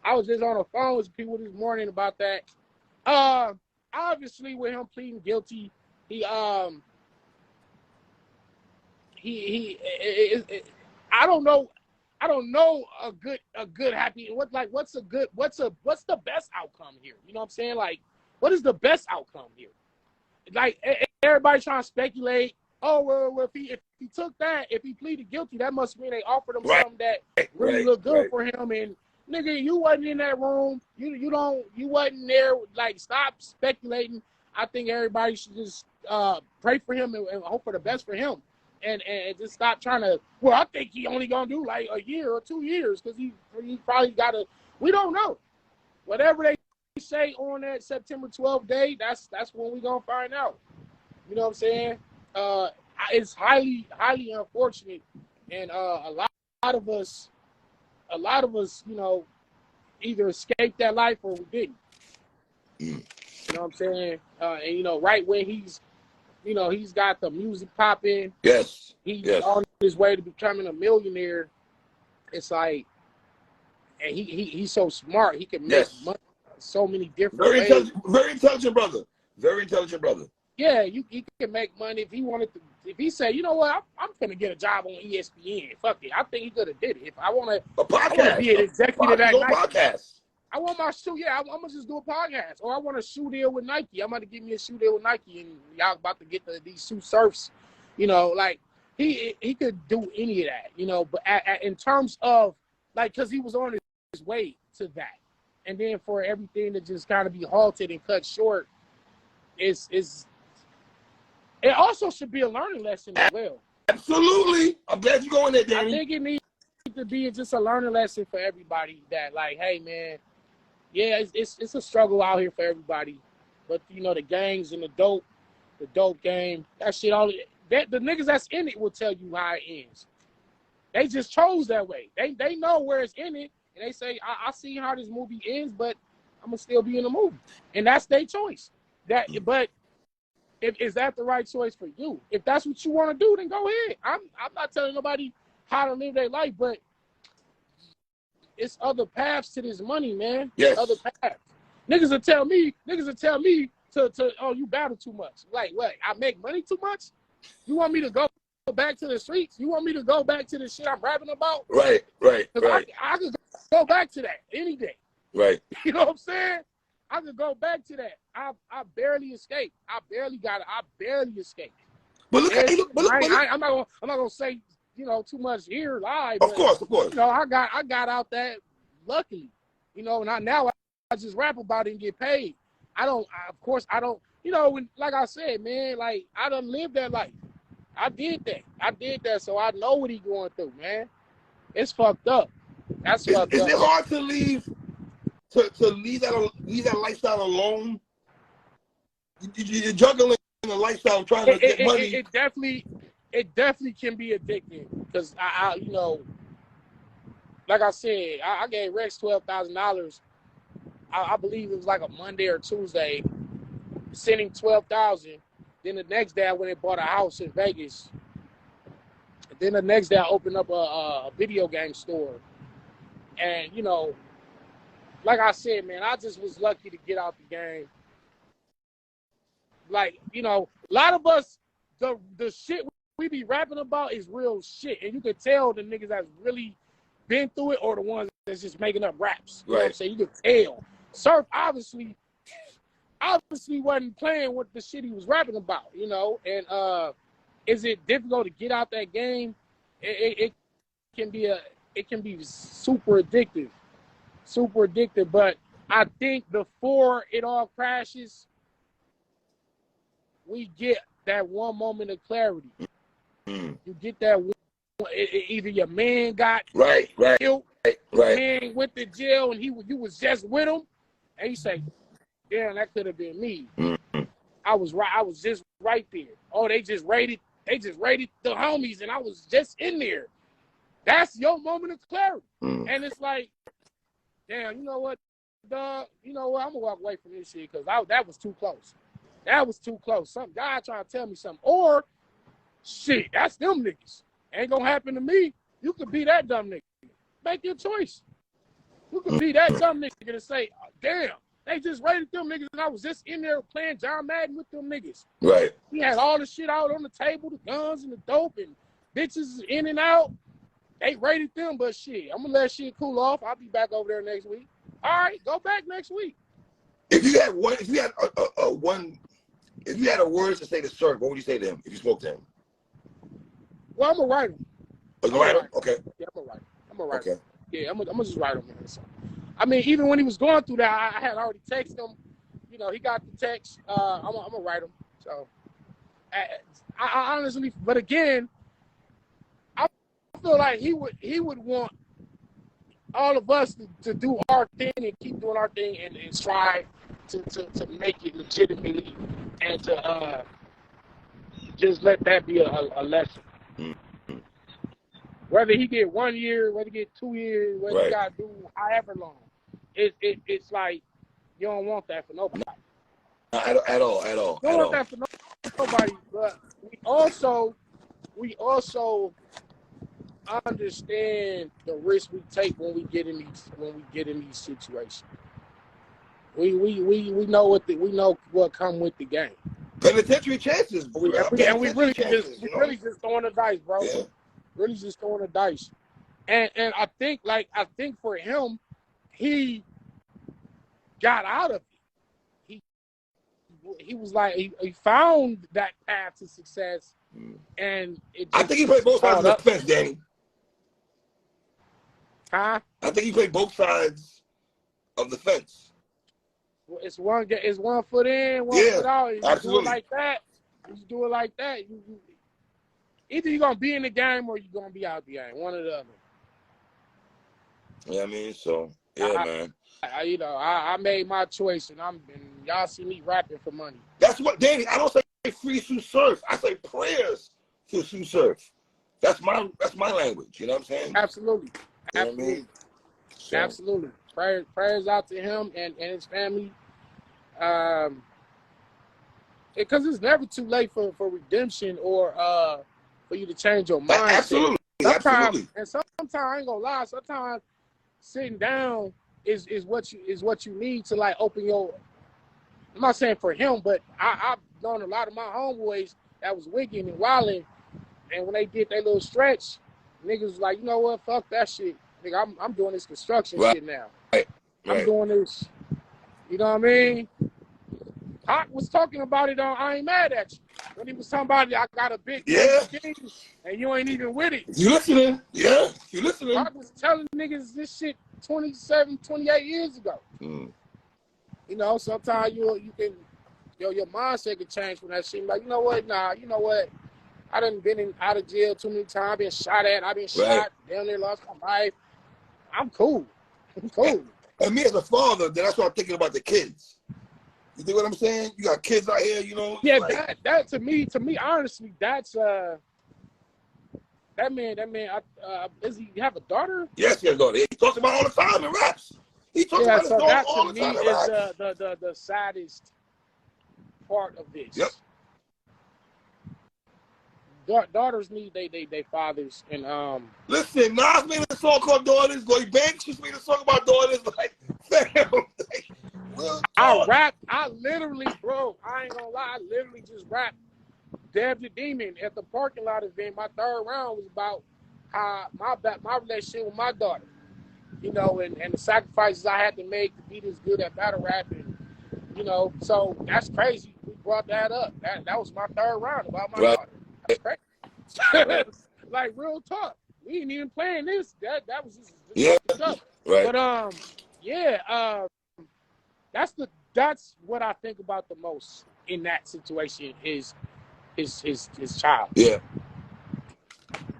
I was just on the phone with people this morning about that. Obviously, with him pleading guilty, I don't know a good happy. What's the best outcome here? You know what I'm saying? Like, what is the best outcome here? Like, everybody trying to speculate. Oh, well, if he took that, if he pleaded guilty, that must mean they offered him something that really looked good for him. And nigga, you wasn't in that room. You wasn't there. Like, stop speculating. I think everybody should just pray for him and hope for the best for him, and just stop trying to. Well, I think he only gonna do like a year or 2 years because he probably got to. We don't know. Whatever they say on that September 12th day, that's when we gonna find out. You know what I'm saying? It's highly unfortunate, and a lot of us, you know, either escaped that life or we didn't. You know what I'm saying? And you know, right when he's got the music popping. Yes. He's on his way to becoming a millionaire. It's like, and he's so smart. He can make money so many different ways. Very intelligent brother. Very intelligent brother. Yeah, he can make money if he wanted to. If he said, you know what, I'm gonna get a job on ESPN. Fuck it, I think he could have did it. If I want to be an executive at Nike. Podcast. I want my shoe. Yeah, I'm gonna just do a podcast, or I want a shoe deal with Nike. I'm gonna give me a shoe deal with Nike, and y'all about to get these shoe Sürfs. You know, like he could do any of that. You know, but in terms of like, because he was on his way to that, and then for everything to just kind of be halted and cut short, it also should be a learning lesson as well. Absolutely. I'm glad you're going there, Danny. I think it needs to be just a learning lesson for everybody that, like, hey, man, yeah, it's a struggle out here for everybody. But, you know, the gangs and the dope game, that shit, the niggas that's in it will tell you how it ends. They just chose that way. They know where it's in it, and they say, I see how this movie ends, but I'm going to still be in the movie. And that's their choice. But is that the right choice for you? If that's what you want to do, then go ahead. I'm not telling nobody how to live their life, but it's other paths to this money, man. Yes. Other paths. Niggas will tell me to oh, you battle too much. Like, what? I make money too much? You want me to go back to the streets? You want me to go back to the shit I'm rapping about? Right. I could go back to that any day. Right. You know what I'm saying? I could go back to that. I barely escaped. I barely escaped. But look, I'm not gonna say, you know, too much here live. Of course. You know, I got out that luckily. You know, and now I just rap about it and get paid. Of course I don't. You know, like I said, man, like I done lived that life. I did that, so I know what he going through, man. It's fucked up. That's fucked up. Is it hard to leave? To leave that lifestyle alone? You're juggling the lifestyle, trying to get money. It definitely can be addicting because I you know, like I said, I gave Rex $12,000. I believe it was like a Monday or Tuesday, sending $12,000. Then the next day I went and bought a house in Vegas. And then the next day I opened up a video game store, and you know. Like I said, man, I just was lucky to get out the game. Like, you know, a lot of us, the shit we be rapping about is real shit. And you can tell the niggas that's really been through it or the ones that's just making up raps. You know what I'm saying? You can tell. Sürf obviously wasn't playing with the shit he was rapping about, you know? And is it difficult to get out that game? It can be super addictive. But I think before it all crashes, we get that one moment of clarity. You get that one, either your man got killed, your man went to jail, and you was just with him, and you say, damn, that could have been me. I was just right there. Oh, they just raided the homies, and I was just in there. That's your moment of clarity. And it's like, damn, you know what, dog? You know what? I'm gonna walk away from this shit because that was too close. That was too close. Some guy trying to tell me something. Or, shit, that's them niggas. Ain't gonna happen to me. You could be that dumb nigga. Make your choice. You could be that dumb nigga to say, oh, damn, they just raided them niggas and I was just in there playing John Madden with them niggas. Right. He had all the shit out on the table, the guns and the dope and bitches in and out. They raided them, but shit, I'm gonna let shit cool off. I'll be back over there next week. All right, go back next week. If you had a word to say to Sürf, what would you say to him if you spoke to him? Well, I'm gonna write him. Oh, you write him? Okay. Yeah, I'm gonna write him. Yeah, I'm gonna just write him. So, I mean, even when he was going through that, I had already texted him. You know, he got the text. I'm gonna write him. So, I honestly, but again, I feel like he would want all of us to do our thing and keep doing our thing and strive to make it legitimately and to just let that be a lesson. Mm-hmm. Whether he get 1 year, whether he get 2 years, whether he got to do however long, it's like you don't want that for nobody. At all. You don't want that for nobody, but we also understand the risk we take when we get in these situations. We know what come with the game. Penitentiary chances. We really just throwing the dice, bro. Yeah. Really just throwing the dice. And I think for him, he got out of it. He was like he found that path to success, and I think he played both sides of the fence, Danny. Huh? I think he played both sides of the fence. Well, it's one foot in, one foot out. You do it like that. Either you're gonna be in the game or you're gonna be out the game. One or the other. Yeah, I mean, so man. I made my choice, and y'all see me rapping for money. That's what, Danny. I don't say free Sürf. I say prayers for Sürf. That's my language. You know what I'm saying? Absolutely. You know what I mean? So. Absolutely. Prayers out to him and his family. Because it's never too late for redemption or for you to change your mind. Absolutely. And sometimes I ain't gonna lie. Sometimes sitting down is what you need to like open your. I'm not saying for him, but I've known a lot of my homeboys that was wigging and wilding, and when they did their little stretch, niggas was like, you know what, fuck that shit. Nigga, I'm doing this construction shit now. Right. I'm doing this. You know what I mean? Hawk was talking about it on I Ain't Mad At You. When he was talking about it, I got a big thing, and you ain't even with it. You listening? Yeah, you listening. Hawk was telling niggas this shit 27, 28 years ago. Mm. You know, sometimes you can, your mindset can change from that shit. Like, you know what? Nah, you know what? I done been out of jail too many times. I've been shot at. I've been shot. Down there, lost my life. I'm cool. And me as a father, then I start thinking about the kids. You think what I'm saying? You got kids out here, you know. Yeah, like, that to me, honestly, that's that man. Does he have a daughter? Yes, he has a daughter. He talks about it all the time in raps. He talks about his daughter all the time in raps. That to me is the saddest part of this. Yep. Daughters need they fathers, and listen, Nas made a song called Daughters. Lloyd Banks just made a song about daughters. Like, fam, I literally, bro, I ain't gonna lie, I literally just rapped Dev the Demon at the parking lot event. My third round was about how my relationship with my daughter, you know, and the sacrifices I had to make to be this good at battle rap, and you know, so that's crazy. We brought that up. That was my third round about my daughter. That's crazy. Like real talk. We ain't even playing this. That was just stuff. Right. But that's what I think about the most in that situation is his child. Yeah.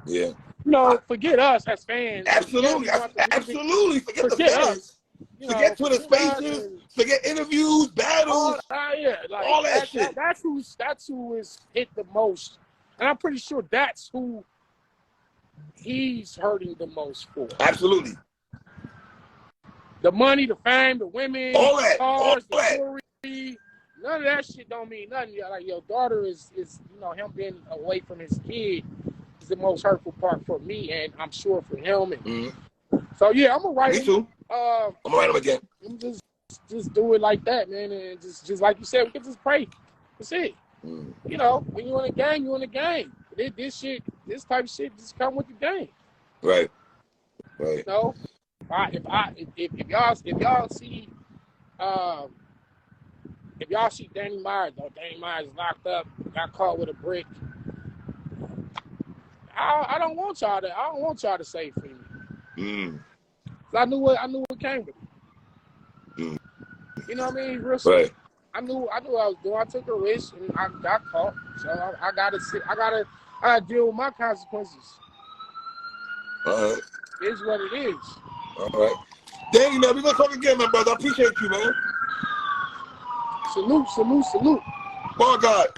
Yeah. No, forget us as fans. Absolutely. Absolutely. Forget the fans. Us. Forget Twitter Spaces. Forget interviews, battles. All that shit. That's who is hit the most. And I'm pretty sure that's who he's hurting the most for. Absolutely. The money, the fame, the women, the cars, the jewelry, none of that shit don't mean nothing. Like your daughter is you know, him being away from his kid is the most hurtful part for me, and I'm sure for him. And so yeah, I'm gonna write. Me too. I'm gonna write them again. Just do it like that, man, and just like you said, we can just pray. That's it. You know, when you in a game, you in a game. This type of shit, just come with the game. Right. You know, if y'all see, if y'all see Danny Myers, though, Danny Myers locked up, got caught with a brick. I don't want y'all to say for me. I knew what came with it. You know what I mean? Real simple. I knew what I was doing. I took a risk and I got caught. So I gotta deal with my consequences. All right. It's what it is. All right. Danny, man, we're gonna talk again, my brother. I appreciate you, man. Salute. Bar God.